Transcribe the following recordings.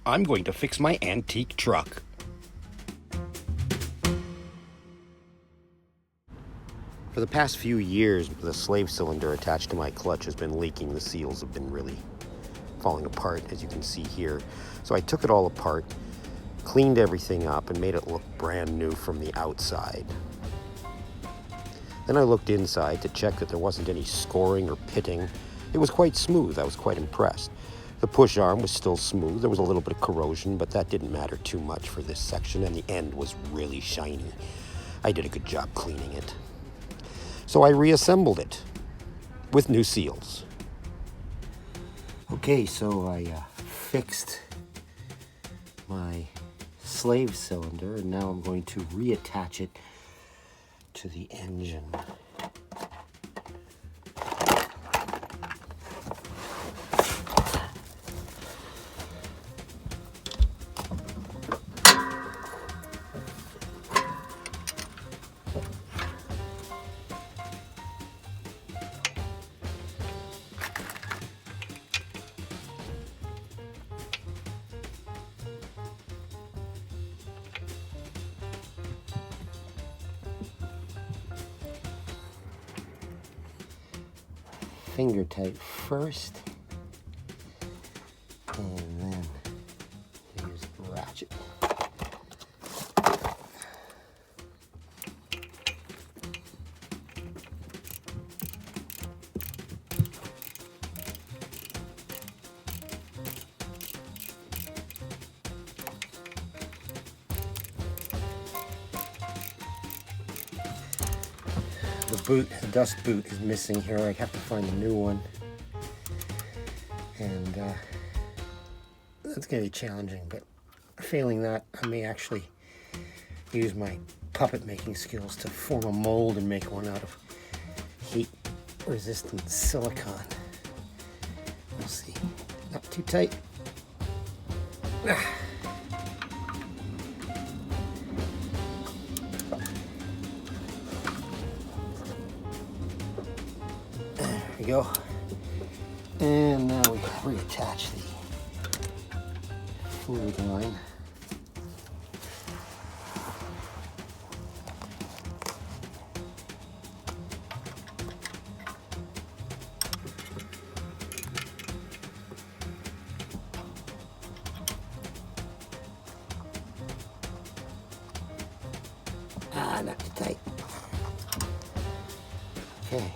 I'm going to fix my antique truck. For the past few years, the slave cylinder attached to my clutch has been leaking. The seals have been really falling apart, as you can see here. So I took it all apart, cleaned everything up, and made it look brand new from the outside. Then I looked inside to check that there wasn't any scoring or pitting. It was quite smooth. I was quite impressed. The push arm was still smooth. There was a little bit of corrosion, but that didn't matter too much for this section, and the end was really shiny. I did a good job cleaning it. So I reassembled it with new seals. Okay, so I fixed my slave cylinder, and now I'm going to reattach it to the engine. Finger tight first, and then use the ratchet. The dust boot is missing here. I have to find a new one. And that's going to be challenging, but failing that, I may actually use my puppet making skills to form a mold and make one out of heat-resistant silicone. We'll see. Not too tight. Go. And now we reattach the fluid line. Not too tight. Okay.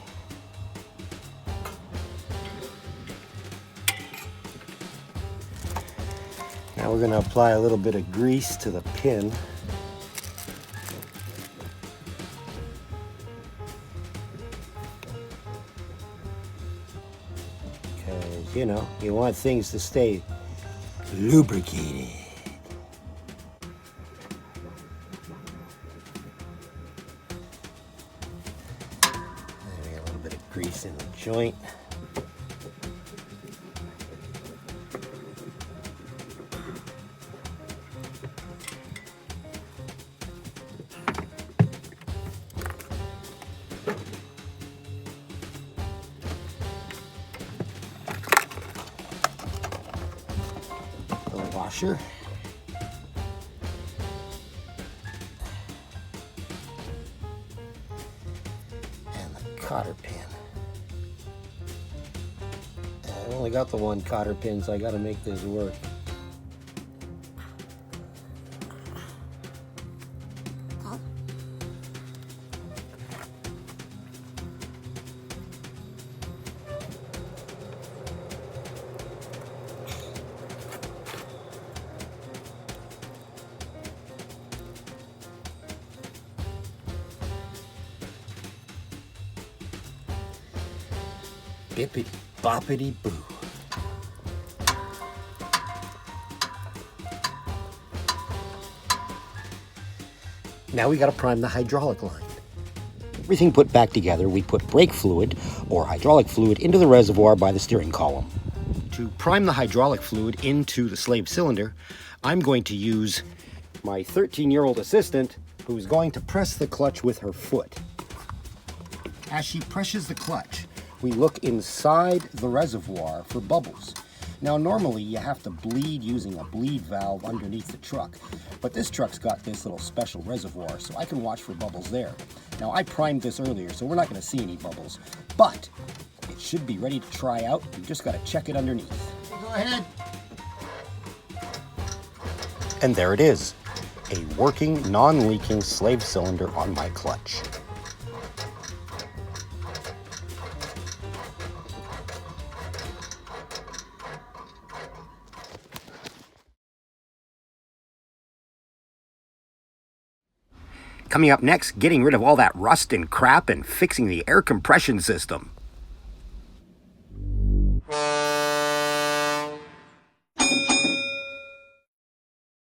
Now we're going to apply a little bit of grease to the pin. Because, you know, you want things to stay lubricated. There we got a little bit of grease in the joint. Washer. And the cotter pin. I only got the one cotter pin, so I got to make this work. Bippity boppity boo. Now we got to prime the hydraulic line. Everything put back together, we put brake fluid or hydraulic fluid into the reservoir by the steering column. To prime the hydraulic fluid into the slave cylinder, I'm going to use my 13-year-old assistant, who's going to press the clutch with her foot. As she presses the clutch, we look inside the reservoir for bubbles. Now normally you have to bleed using a bleed valve underneath the truck, but this truck's got this little special reservoir so I can watch for bubbles there. Now I primed this earlier so we're not going to see any bubbles, but it should be ready to try out. You just got to check it underneath. Go ahead. And there it is, a working, non-leaking slave cylinder on my clutch. Coming up next, getting rid of all that rust and crap and fixing the air compression system.